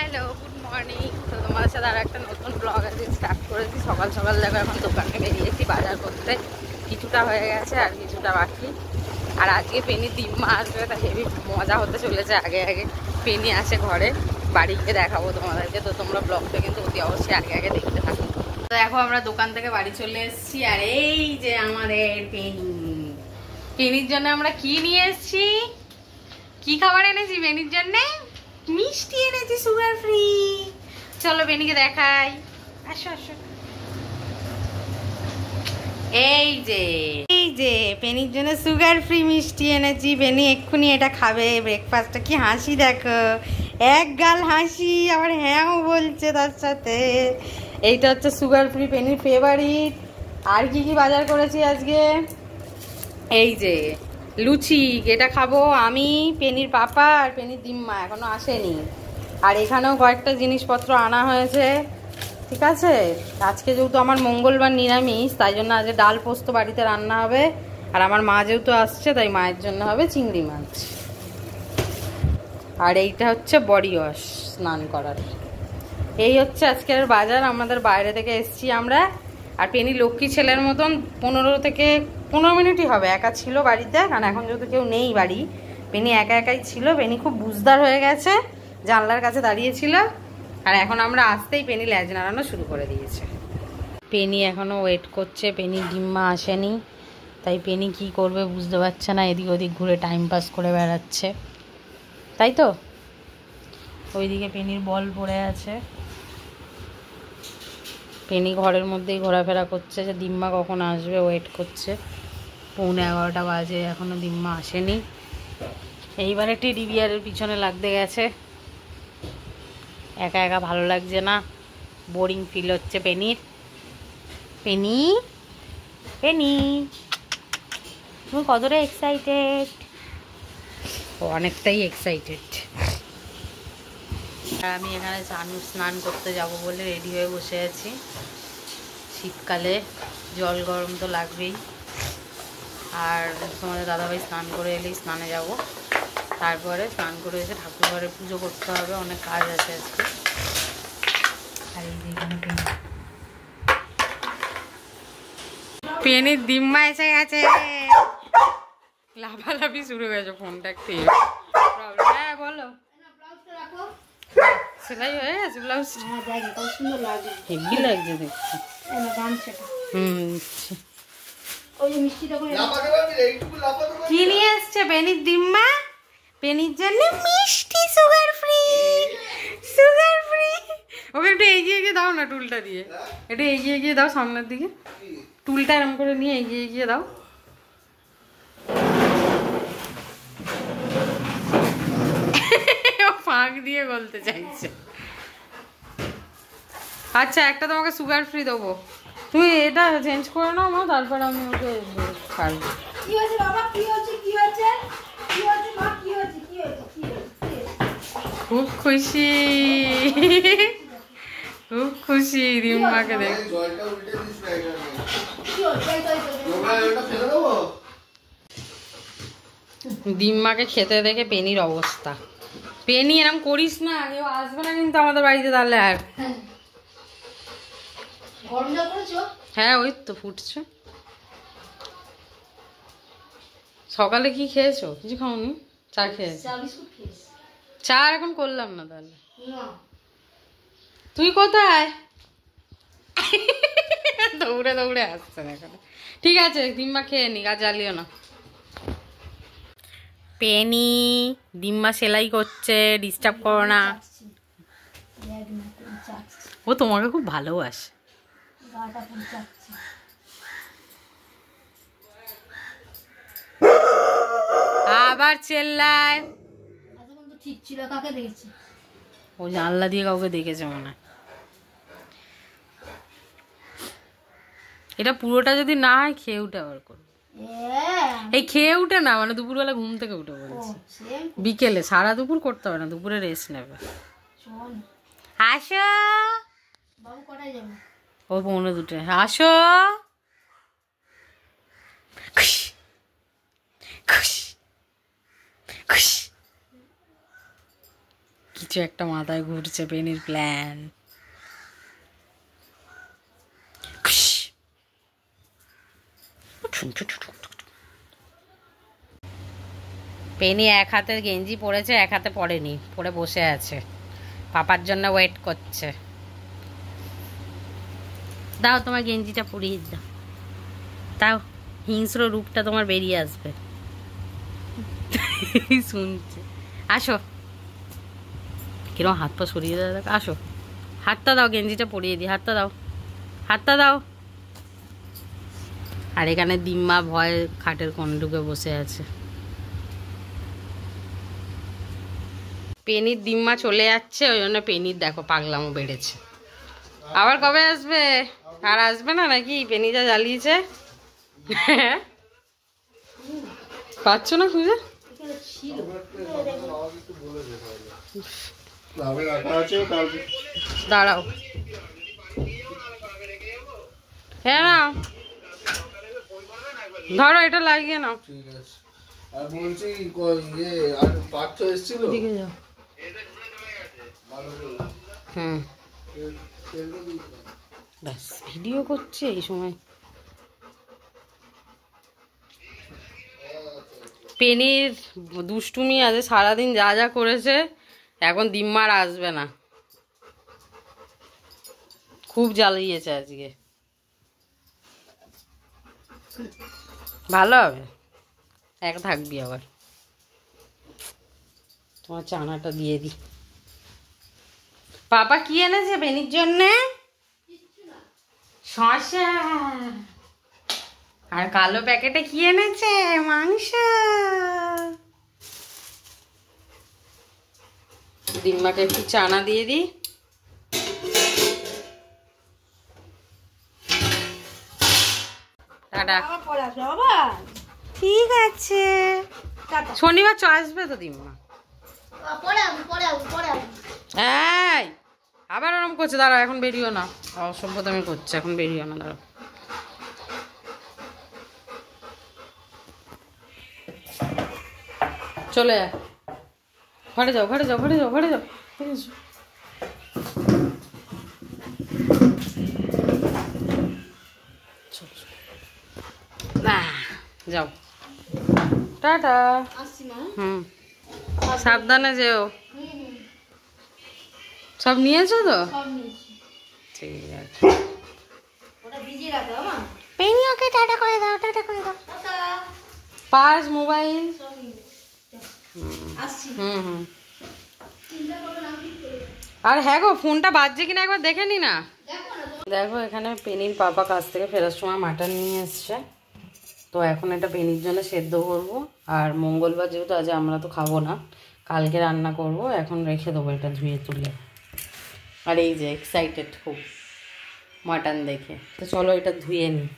Hello, good morning. তো তোমাদের সাথে আর একটা নতুন ব্লগ আজকে স্টার্ট করেছি। সকাল সকাল দেখো এখন দোকানে বেরিয়েছি বাজার করতে। কিছুটা হয়ে গেছে আর কিছুটা বাকি। আর আজকে পেনি দিম্মা আসবে, তাই হেভি মজা হতে চলেছে। আগে আগে পেনি আসে ঘরে, বাড়ি গিয়ে দেখাবো তোমাদেরকে। তো তোমরা ব্লগটা কিন্তু অতি অবশ্যই আগে আগে দেখতে থাকো। তো দেখো আমরা দোকান থেকে বাড়ি চলে এসেছি। আর এই যে আমাদের পেনি, পেনির জন্য আমরা কি নিয়ে এসেছি, কি খাবার এনেছি পেনির জন্যে? মিষ্টি এনেছি সুগার ফ্রি। চলো বেনিকে দেখাই, আসো আসো। এই যে পেনির জন্য সুগার ফ্রি মিষ্টি এনেছি। বেনি এক্ষুনি এটা খাবে ব্রেকফাস্টটা। কি হাসি দেখো, এক গাল হাসি, আবার হ্যাঁও বলছে তার সাথে। এইটা হচ্ছে সুগার ফ্রি, পেনির ফেভারিট। আর কি কি বাজার করেছি আজকে, এই যে লুচি, এটা খাবো আমি, পেনির পাপা আর পেনির দিম্মা এখনো আসেনি। আর এখানেও কয়েকটা জিনিসপত্র আনা হয়েছে, ঠিক আছে। আজকে যেহেতু আমার মঙ্গলবার নিরামিষ, তাই জন্য আজকে ডাল পোস্ত বাড়িতে রান্না হবে। আর আমার মা যেহেতু আসছে, তাই মায়ের জন্য হবে চিংড়ি মাছ। আর এইটা হচ্ছে বডি ওয়াশ স্নান করার। এই হচ্ছে আজকের বাজার। আমাদের বাইরে থেকে এসছি আমরা। আর পেনি লক্ষ্মী ছেলের মতন 15 মিনিটই হবে একা ছিল বাড়িতে, কারণ এখন যেহেতু কেউ নেই বাড়ি, পেনি একা একাই ছিল। পেনি খুব বুঝদার হয়ে গেছে, জানলার কাছে দাঁড়িয়েছিল। আর এখন আমরা আসতেই পেনি ল্যাজ নাড়ানো শুরু করে দিয়েছে। পেনি এখনও ওয়েট করছে, পেনি ডিম্মা আসেনি, তাই পেনি কি করবে বুঝতে পারছে না, এদিক ওদিক ঘুরে টাইম পাস করে বেড়াচ্ছে, তাই তো। ওইদিকে পেনির বল পড়ে আছে। পেনি ঘরের মধ্যেই ঘোরাফেরা করছে, যে দিম্মা কখন আসবে ওয়েট করছে। 11:15 বাজে, এখনও দিম্মা আসেনি। এইবারে টেডি বিয়ারের পিছনে লাগতে গেছে। একা একা ভালো লাগছে না, বোরিং ফিল হচ্ছে পেনির। পেনি পেনি তুমি কতটা এক্সাইটেড? অনেকটাই এক্সাইটেড। আর আমি এখানে স্নান করতে যাব বলে রেডি হয়ে বসে আছি। শীতকালে জল গরম তো লাগবেই। আর তোমাদের দাদাভাই স্নান করে এলেই স্নানে যাব। তারপরে স্নান করে এসে ঠাকুর ঘরে পুজো করতে হবে, অনেক কাজ আছে আজকে। আর এই যে এখানে পেনির দিম্মা এসে গেছে, লাফালাফি শুরু হয়েছে। ফোনটা একটু প্রবলেম। হ্যাঁ বলো। সেলাই হয়ে গেছে ব্লাউজ? হেভি লাগছে দেখতে। কি নিয়ে এসছে পেনির দিম্মা? পেনির জন্য মিষ্টি সুগার ফ্রি, সুগার ফ্রি। ওকে একটু এগিয়ে গিয়ে দাও না, টুলটা দিয়ে একটু এগিয়ে গিয়ে দাও সামনের দিকে। টুলটা এরম করে নিয়ে এগিয়ে গিয়ে দাও। ফাঁক দিয়ে বলতে চাইছে। আচ্ছা, একটা তোমাকে সুগার ফ্রি দেবো, তুমি এটা চেঞ্জ করে নাও মা, তারপর আমি ওকে ছাড়বো। খুব খুশি, খুব খুশি দিম্মাকে দেখ। দিম্মাকে খেতে দেখে পেনির অবস্থা। পেনি এরম করিস না, কেউ আসবে না কিন্তু আমাদের বাড়িতে তাহলে। আর হ্যাঁ, ওই তো ফুটছে। সকালে কি খেয়েছো? কিছু খাওনি? চা খেয়েছো? চা এখন করলাম না তাহলে। তুই কোথায়? দৌড়ে দৌড়ে আসছে এখন। ঠিক আছে, দিম্মা খেয়ে নি, আর জ্বালিও না। পেনি দিম্মা সেলাই করছে, ডিস্টার্ব করো না। ও তোমাকে খুব ভালোবাসে। আবার চেল্লায়। ঠিক ছিল, কাকে দেখেছি? ও জানলা দিয়ে কাউকে দেখেছে মনে হয়। এটা পুরোটা যদি না হয় খেয়ে উঠে আবার করবো। এই খেয়ে উঠে না, মানে দুপুরবেলা ঘুম থেকে উঠে বলছি। বিকেলে, সারা দুপুর করতে হবে না, দুপুরে রেস্ট নেবে। আসো, ও 1:45। আসো, কিছু একটা মাথায় ঘুরছে পেনির প্ল্যান। পেনি এক হাতে গেঞ্জি পরেছে, এক হাতে পরেনি, পরে বসে আছে, পাপার জন্য ওয়েট করছে। দাও তোমার গেঞ্জিটা পরিয়ে দাও, তাও হিংস্র রূপটা তোমার বেরিয়ে আসবে। শুনছে, আসো, কিরম হাত পা সরিয়ে দাও, দেখ, আসো, হাতটা দাও, গেঞ্জিটা পরিয়ে দিই, হাতটা দাও, হাতটা দাও। আর এখানে দিম্মা ভয় খাটের কোণে ঢুকে বসে আছে। পেনির দিম্মা চলে যাচ্ছে, ওই জন্য পেনির দেখো পাগলামো বেড়েছে। আবার কবে আসবে? আর আসবে না নাকি? পেনি যা জ্বালিয়েছে। পাচ্ছ না খুঁজে? দাঁড়াও, হ্যাঁ না, ধরো এটা লাগিয়ে নাও। আর বলছি ইয়ে আর পাঁচ এসেছিল দিকে যাও। হুম, ব্যাস ভিডিও করছে এই সময়। পেনির দুষ্টুমি আছে সারাদিন, যা যা করেছে, এখন দিম্মার আসবে না, খুব জ্বালিয়েছে আজকে। ভালো হবে, এক থাকবি আবার। তোমার চানাটা দিয়ে দিই। পাপা কি এনেছে পেনির জন্যে? শসা। আর কালো প্যাকেটে কি এনেছে? মাংস। দিম্মাকে একটু চানা দিয়ে দিই। টাটা। ঠিক আছে, শনিবার আসবে তো দিম্মা। এই আবার আরাম করছে, দাঁড়াও, এখন বেরিও না, অসভ্যতামি করছে, এখন বেরিও না, দাঁড়াও। চলে যা, ঘরে যাও, ঘরে যাও, ঘরে যাও, ঘরে যাও, যাও, টাটা। হুম, সাবধানে যেও। সব নিয়েছো তো? ঠিক আছে, পেনি ওকে টাটা করে দাও, টাটা করে দাও। Purse, mobile. হুম হুম। আর হ্যাঁ গো, ফোনটা বাজছে কিনা একবার দেখে নি না। দেখো এখানে পেনির পাপা কাছ থেকে ফেরার সময় মাটন নিয়ে এসছে, তো এখন এটা পেনির জন্য সেদ্ধ করবো। আর মঙ্গলবার যেহেতু আজ আমরা তো খাবো না, কালকে রান্না করব, এখন রেখে দেবো এটা ধুয়ে তুলে। আর এই যে এক্সাইটেড খুব মাটন দেখে, তো চলো এটা ধুয়ে নিই।